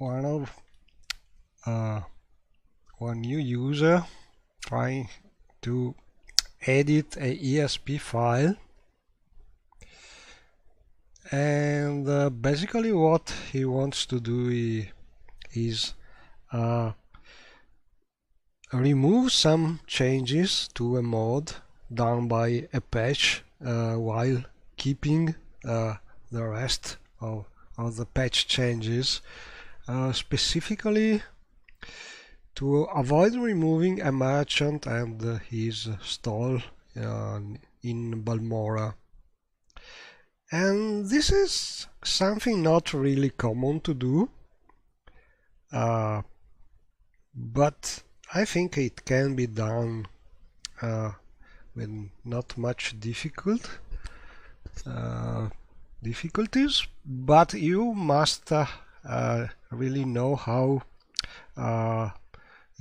one new user trying to edit a ESP file, and basically what he wants to do is remove some changes to a mod done by a patch while keeping the rest of the patch changes, specifically to avoid removing a merchant and his stall in Balmora. And this is something not really common to do, but I think it can be done with not much difficulties, but you must really know how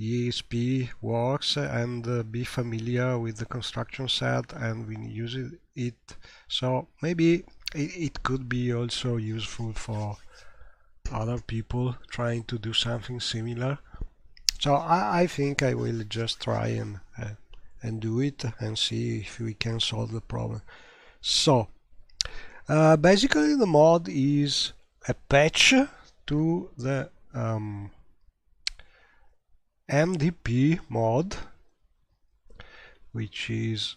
ESP works and be familiar with the construction set and when using it. So maybe it could be also useful for other people trying to do something similar. So I think I will just try and do it and see if we can solve the problem. So basically the mod is a patch to the MDP mod, which is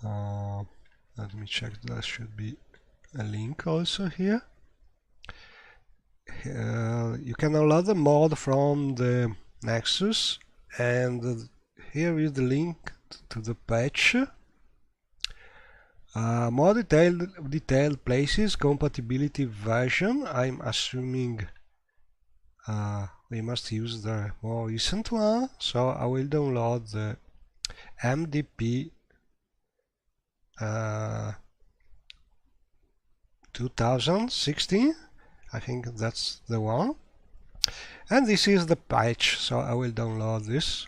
let me check, there should be a link also here. You can download the mod from the Nexus, and here is the link to the patch. More detailed places, compatibility version. I'm assuming we must use the more recent one, so I will download the MDP 2016. I think that's the one. And this is the patch, so I will download this,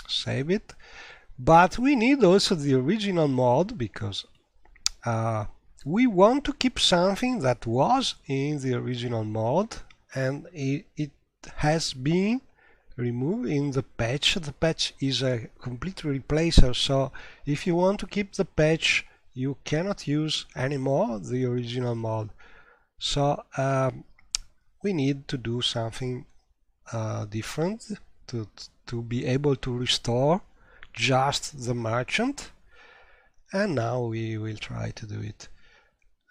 save it. But we need also the original mod because we want to keep something that was in the original mod, and it has been removed in the patch. The patch is a complete replacer, so if you want to keep the patch, you cannot use anymore the original mod. So we need to do something different to be able to restore just the merchant, and now we will try to do it.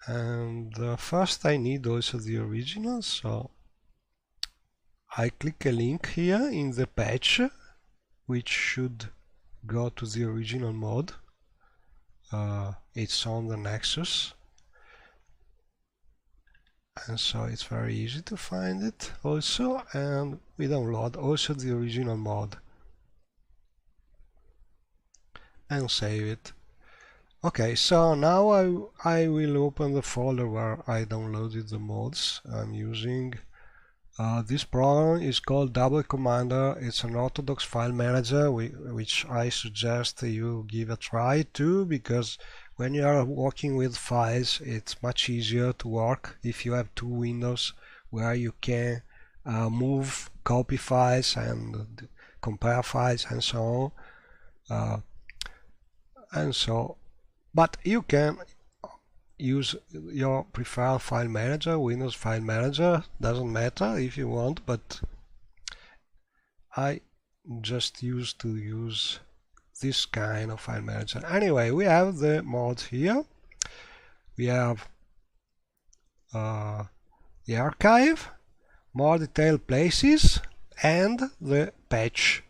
And first I need also the original, so I click a link here in the patch which should go to the original mod. It's on the Nexus, and so it's very easy to find it also, and we download also the original mod and save it. Okay, so now I will open the folder where I downloaded the mods I'm using. This program is called Double Commander. It's an orthodox file manager which I suggest you give a try to, because when you are working with files it's much easier to work if you have two windows where you can move, copy files and compare files and so on. But you can use your preferred file manager, Windows File Manager, doesn't matter if you want, but I just used to use this kind of file manager. Anyway, we have the mods here. We have the archive, more detailed places, and the patch.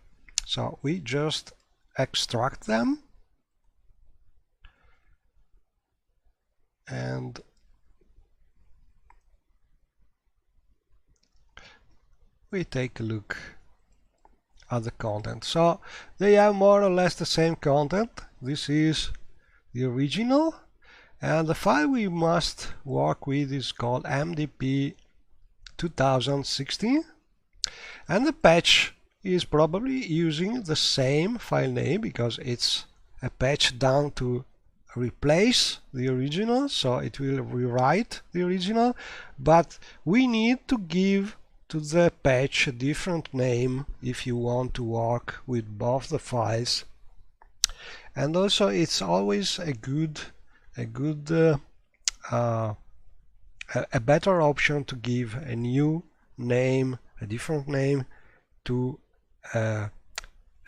So we just extract them and we take a look at the content. So they have more or less the same content. This is the original, and the file we must work with is called MDP 2016, and the patch is probably using the same file name because it's a patch done to replace the original, so it will rewrite the original, but we need to give to the patch a different name if you want to work with both the files. And also it's always a better option to give a new name, a different name to a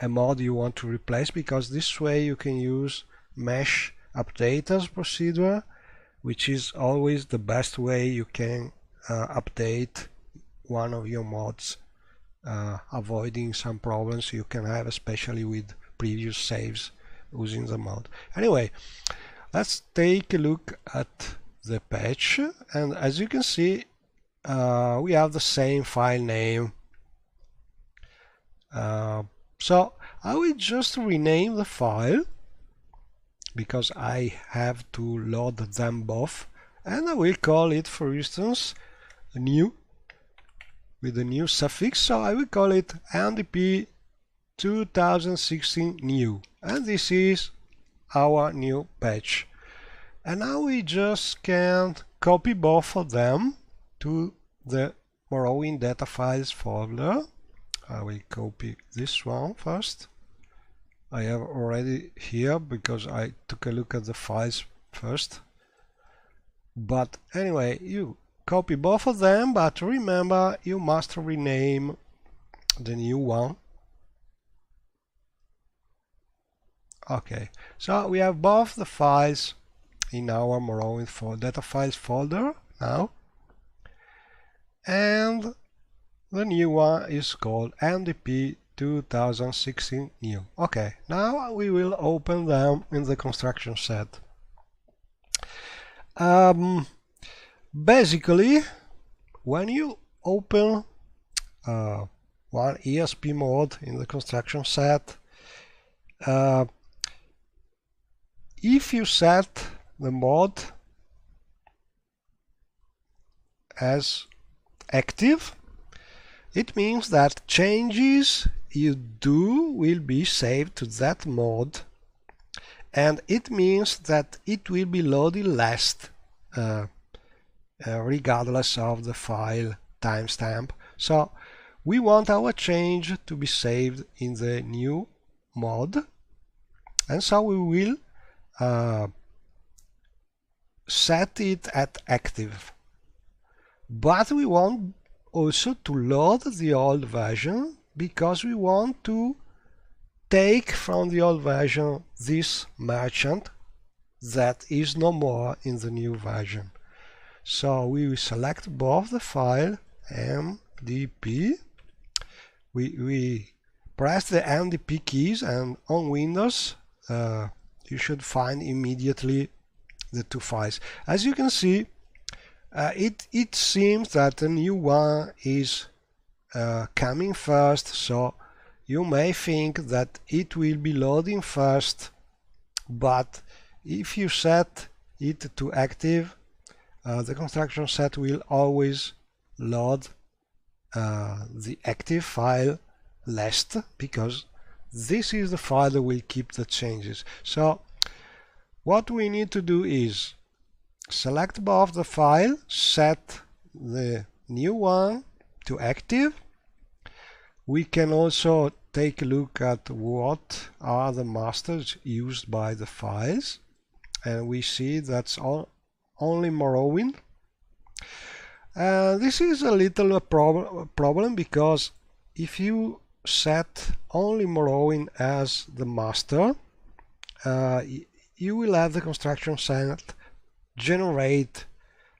mod you want to replace, because this way you can use mesh update as procedure, which is always the best way you can update one of your mods, avoiding some problems you can have, especially with previous saves using the mod. Anyway, let's take a look at the patch, and as you can see, we have the same file name. So I will just rename the file because I have to load them both, and I will call it, for instance, new, with a new suffix. So I will call it ndp 2016 new, and this is our new patch. And now we just can copy both of them to the Morrowind data files folder. I will copy this one first. I have already here because I took a look at the files first. But anyway, you copy both of them, but remember you must rename the new one. Okay, so we have both the files in our Morrowind data files folder now, and the new one is called ndp 2016 new. Okay, now we will open them in the construction set. Basically, when you open one ESP mod in the construction set, if you set the mod as active, it means that changes you do will be saved to that mod, and it means that it will be loaded last regardless of the file timestamp. So we want our change to be saved in the new mod, and so we will set it at active. But we want also to load the old version, because we want to take from the old version this merchant that is no more in the new version. So we will select both the file mdp. We press the mdp keys, and on Windows you should find immediately the two files. As you can see, it seems that the new one is coming first, so you may think that it will be loading first, but if you set it to active, the construction set will always load the active file last, because this is the file that will keep the changes. So what we need to do is select both the file, set the new one to active. We can also take a look at what are the masters used by the files, and we see that's only Morrowind. This is a little problem, because if you set only Morrowind as the master, you will have the construction set generate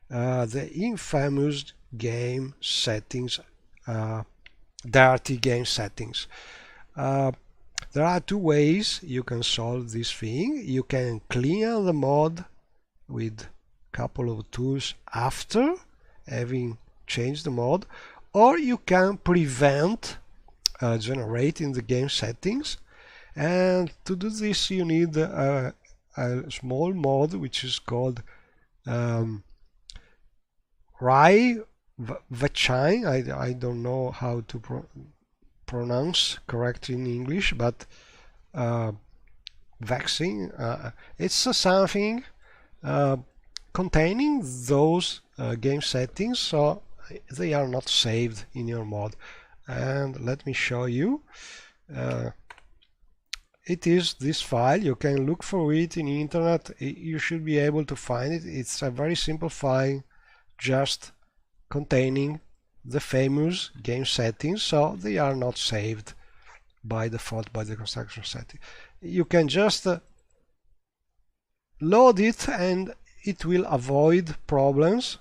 the infamous game settings, dirty game settings. There are two ways you can solve this thing. You can clear the mod with a couple of tools after having changed the mod, or you can prevent generating the game settings, and to do this you need a small mod which is called Rai Vachai. I don't know how to pronounce correctly in English, but vaccine. It's something containing those game settings, so they are not saved in your mod. And let me show you. It is this file. You can look for it in the internet. You should be able to find it. It's a very simple file, just containing the famous game settings, so they are not saved by default by the construction setting. You can just load it and it will avoid problems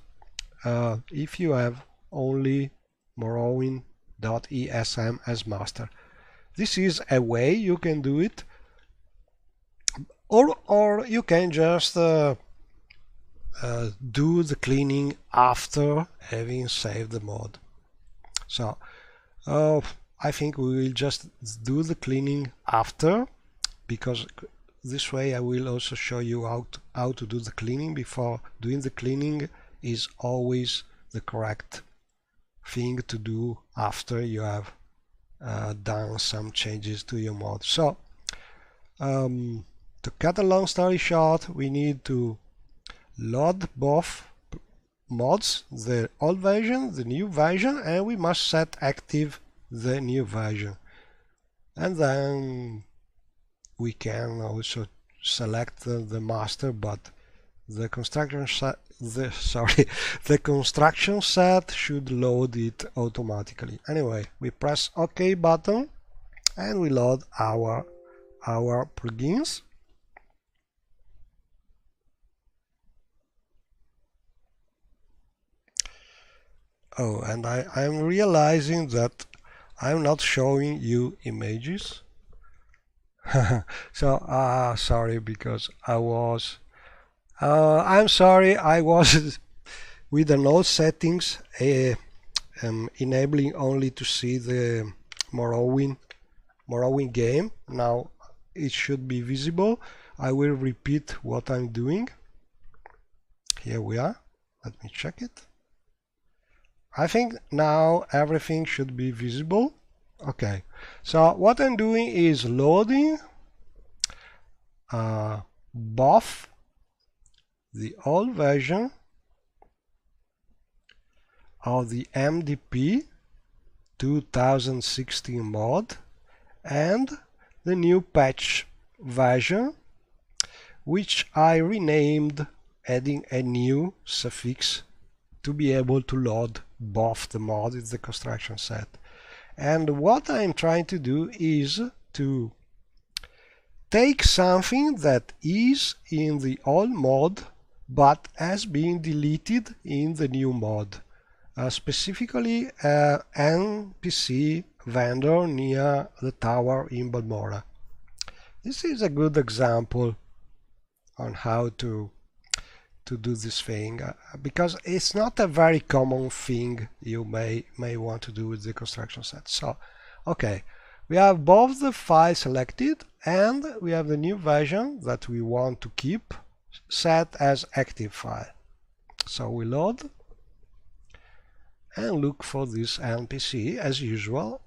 if you have only Morrowind.esm as master. This is a way you can do it, or you can just do the cleaning after having saved the mod. So I think we will just do the cleaning after, because this way I will also show you how to do the cleaning. Before doing the cleaning is always the correct thing to do after you have done some changes to your mod. So to cut a long story short, we need to load both mods, the old version, the new version, and we must set active the new version. And then we can also select the master, but the construction set, the construction set should load it automatically. Anyway, we press OK button and we load our plugins. Oh, and I'm realizing that I'm not showing you images. So sorry, because I'm sorry, I was with the node settings enabling only to see the Morrowind game. Now it should be visible. I will repeat what I'm doing. Here we are. Let me check it. I think now everything should be visible. Okay, so what I'm doing is loading both the old version of the MDP 2016 mod and the new patch version, which I renamed, adding a new suffix to be able to load both the mod in the construction set. And what I'm trying to do is to take something that is in the old mod but has been deleted in the new mod, specifically NPC vendor near the tower in Balmora. This is a good example on how to do this thing, because it's not a very common thing you may want to do with the construction set. So okay, we have both the file selected and we have the new version that we want to keep set as active file. So we load and look for this NPC as usual.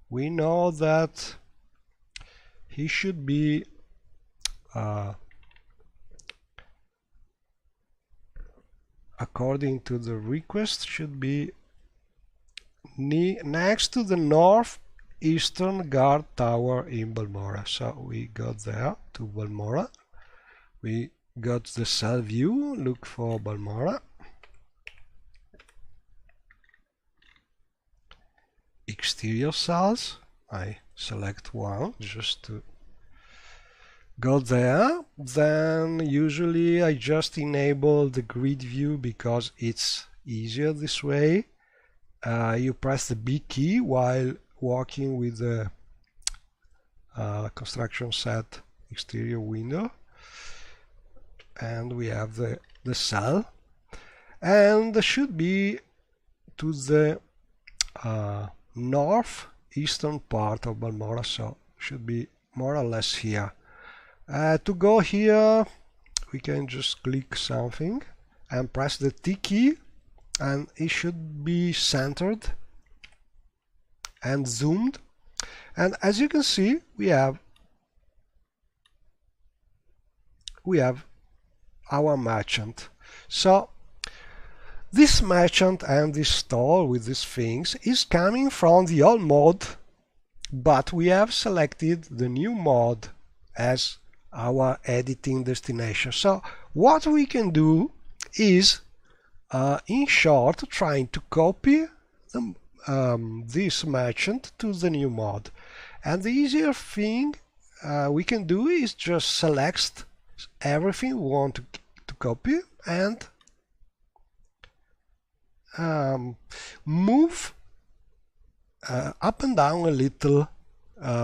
We know that he should be according to the request, should be next to the northeastern guard tower in Balmora. So we got there to Balmora. We got the cell view, look for Balmora. Exterior cells, I select one just to go there. Then usually I just enable the grid view because it's easier this way. You press the B key while working with the construction set exterior window, and we have the cell, and there should be to the northeastern part of Balmora, so should be more or less here. To go here, we can just click something and press the T key, and it should be centered and zoomed. And as you can see, we have we have our merchant. So this merchant and this store with these things is coming from the old mod, but we have selected the new mod as our editing destination. So what we can do is, in short, trying to copy this merchant to the new mod. And the easier thing we can do is just select everything we want to copy and move up and down a little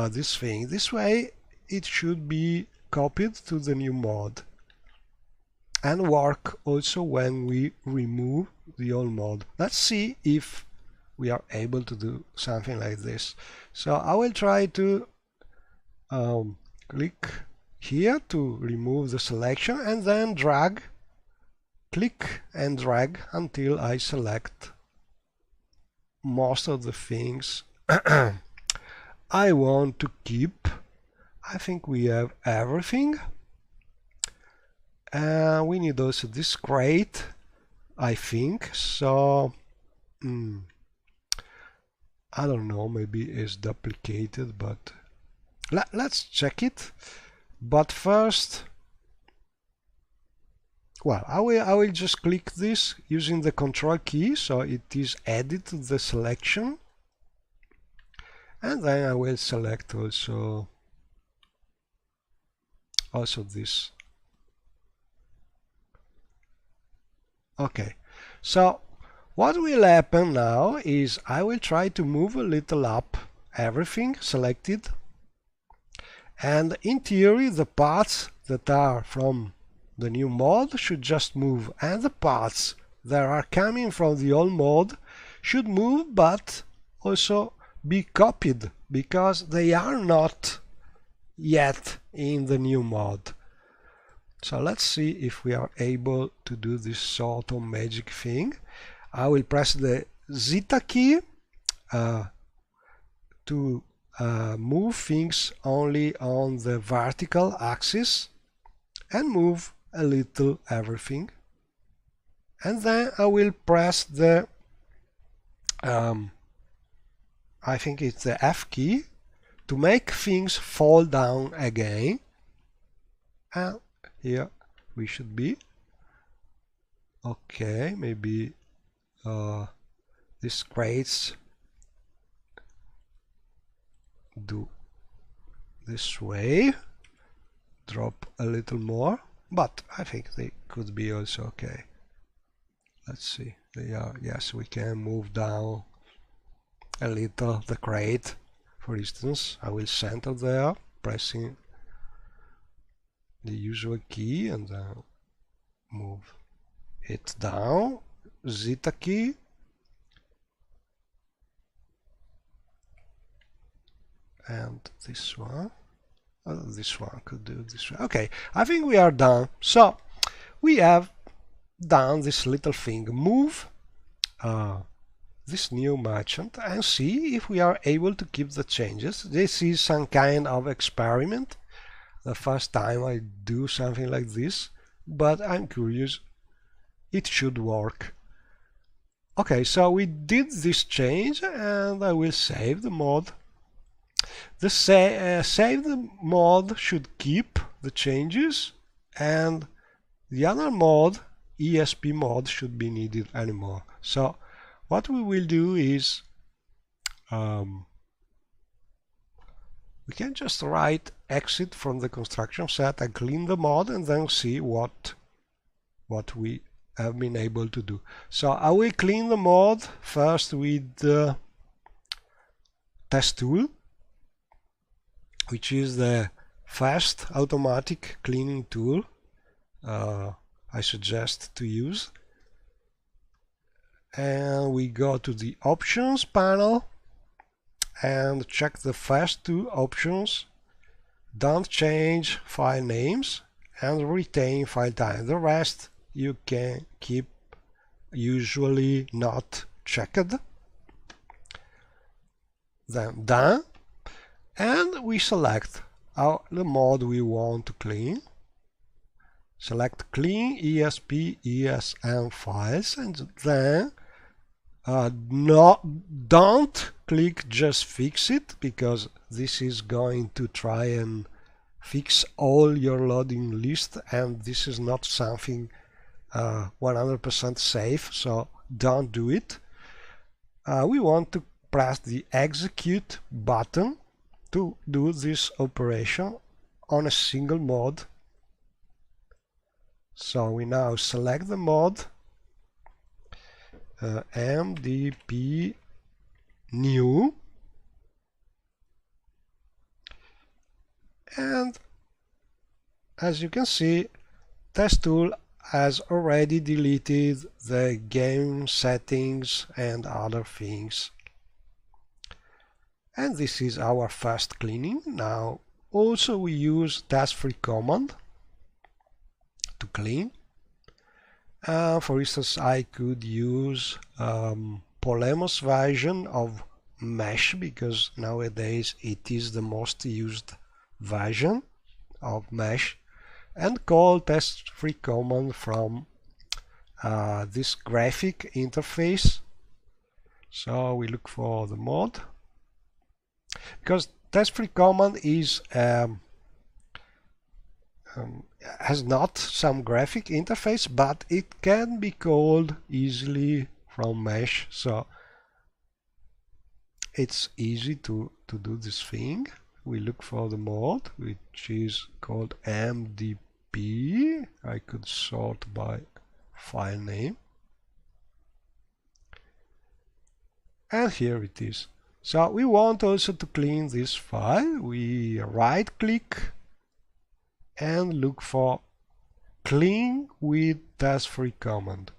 this thing. This way it should be copied to the new mod and work also when we remove the old mod. Let's see if we are able to do something like this. So I will try to click here to remove the selection and then click and drag until I select most of the things I want to keep. I think we have everything. We need also this crate, I think. So I don't know, maybe it's duplicated, but let's check it. But first, well, I will just click this using the control key, so it is added to the selection. And then I will select also this. Okay, so what will happen now is I will try to move a little up everything selected, and in theory the parts that are from the new mod should just move, and the parts that are coming from the old mod should move but also be copied, because they are not yet in the new mod. So let's see if we are able to do this sort of magic thing. I will press the Zeta key to move things only on the vertical axis and move a little everything. And then I will press the I think it's the F key to make things fall down again. And here we should be. Okay, maybe this crates do this way, drop a little more, but I think they could be also okay. Let's see, they are, yes, we can move down a little the crate. For instance, I will center there, pressing the usual key, and then move it down, Zeta key, and this one could do this one. Okay, I think we are done. So we have done this little thing, move this new merchant and see if we are able to keep the changes. This is some kind of experiment, the first time I do something like this, but I'm curious. It should work. Okay, so we did this change, and I will save the mod. The saved mod should keep the changes, and the other mod, ESP mod, should be needed anymore. So what we will do is we can just write exit from the construction set and clean the mod, and then see what we have been able to do. So I will clean the mod first with the test tool, which is the fast automatic cleaning tool I suggest to use. And we go to the options panel and check the first two options. Don't change file names and retain file time. The rest you can keep usually not checked. Then done, and we select the mod we want to clean. select clean ESP ESM files, and then don't click just fix it, because this is going to try and fix all your loading list, and this is not something 100% safe, so don't do it. We want to press the execute button to do this operation on a single mod. So we now select the mod, MDP new, and as you can see, Test Tool has already deleted the game settings and other things. And this is our first cleaning. Now also we use task-free command to clean. For instance, I could use Polemos version of Mesh, because nowadays it is the most used version of Mesh, and call test-free command from this graphic interface. So we look for the mod, because test-free command is has not some graphic interface, but it can be called easily from Mesh, so it's easy to do this thing. We look for the mod, which is called MDP. I could sort by file name, and here it is. So we want also to clean this file. We right click and look for clean with task-free command.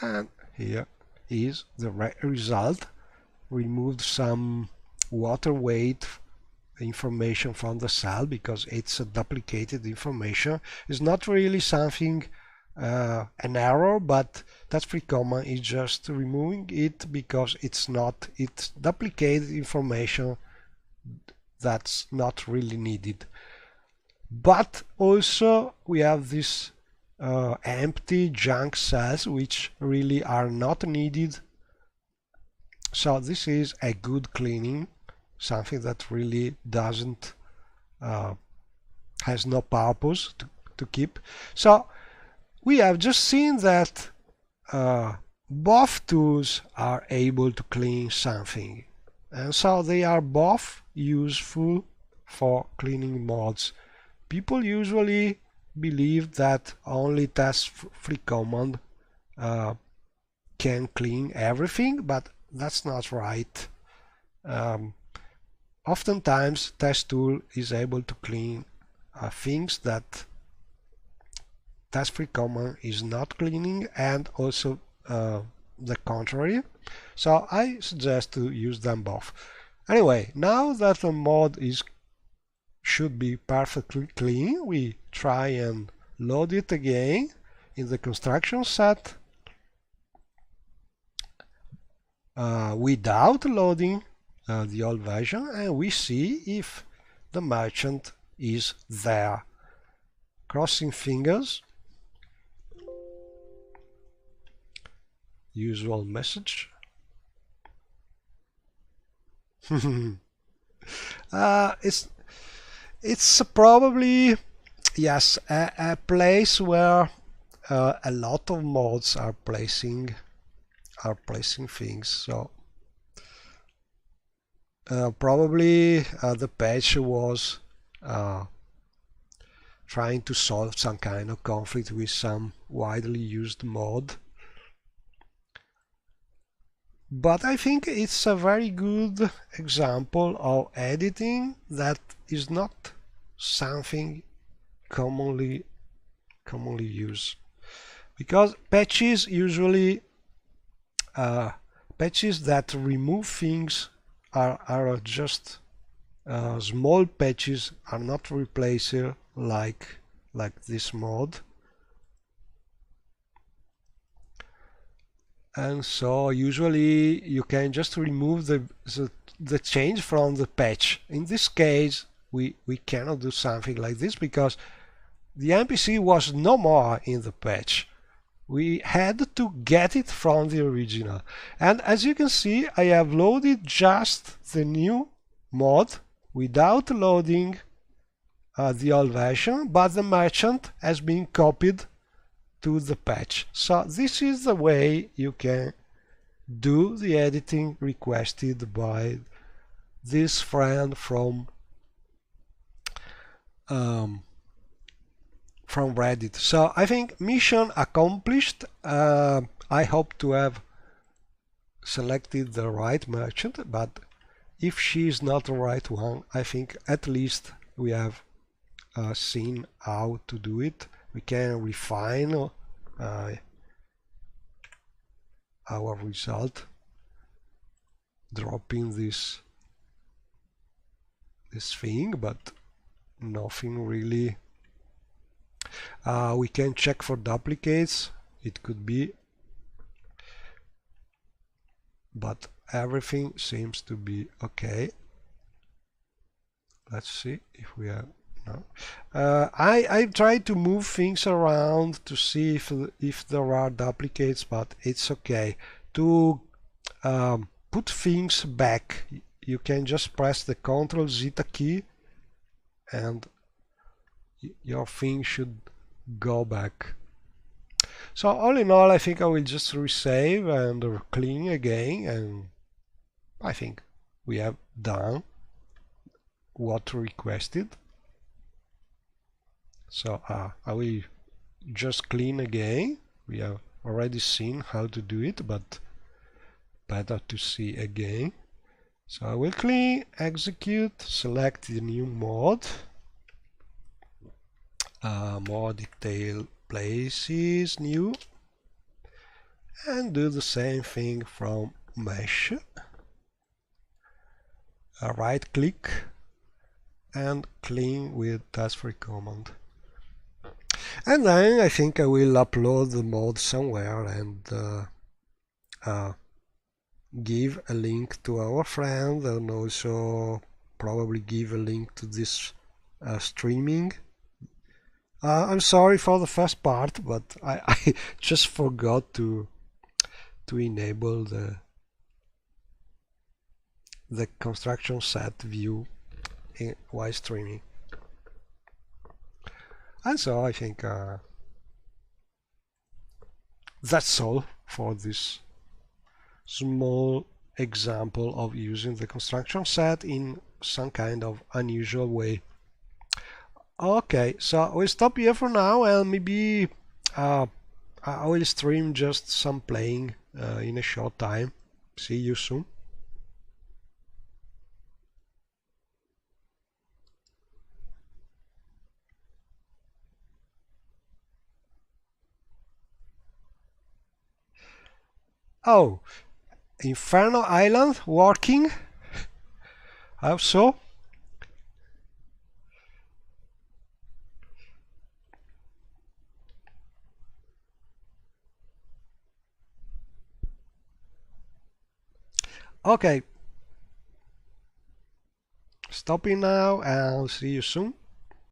And here is the result. Removed some water weight information from the cell, because it's a duplicated information. It's not really something an error, but task-free command is just removing it because it's duplicated information that's not really needed. But also we have this empty junk cells which really are not needed. So this is a good cleaning, something that really doesn't has no purpose to keep. So we have just seen that both tools are able to clean something, and so they are both useful for cleaning mods. People usually believe that only task-free command can clean everything, but that's not right. Oftentimes test tool is able to clean things that task-free command is not cleaning, and also the contrary. So I suggest to use them both. Anyway, now that the mod should be perfectly clean, we try and load it again in the construction set without loading the old version, and we see if the merchant is there. Crossing fingers. Usual message. It's probably, yes, a place where a lot of mods are placing things. So probably the patch was trying to solve some kind of conflict with some widely used mod. But I think it's a very good example of editing that is not something commonly used, because patches usually patches that remove things are just small patches, are not replacer like this mod. And so usually you can just remove the the change from the patch. In this case, we cannot do something like this because the NPC was no more in the patch. We had to get it from the original. And as you can see, I have loaded just the new mod without loading the old version, but the merchant has been copied to the patch. So this is the way you can do the editing requested by this friend from Reddit. So I think mission accomplished. I hope to have selected the right merchant, but if she is not the right one, I think at least we have seen how to do it. We can refine our result, dropping this thing, but nothing really. We can check for duplicates, it could be, but everything seems to be okay. Let's see if we have no. I tried to move things around to see if there are duplicates, but it's okay. To put things back, you can just press the Ctrl Zeta key and your thing should go back. So all in all, I think I will just resave and clean again, and I think we have done what requested. So I will just clean again. We have already seen how to do it, but better to see again. So I will clean, execute, select the new mod, more detail places, new, and do the same thing from mesh. Right click and clean with task-free command. And then I think I will upload the mod somewhere and give a link to our friend, and also probably give a link to this streaming. I'm sorry for the first part, but I just forgot to enable the construction set view while streaming. And so I think that's all for this small example of using the construction set in some kind of unusual way. Okay, so we'll stop here for now, and maybe I will stream just some playing in a short time. See you soon. Oh, Inferno Island working? How so? Okay. Stopping now and see you soon.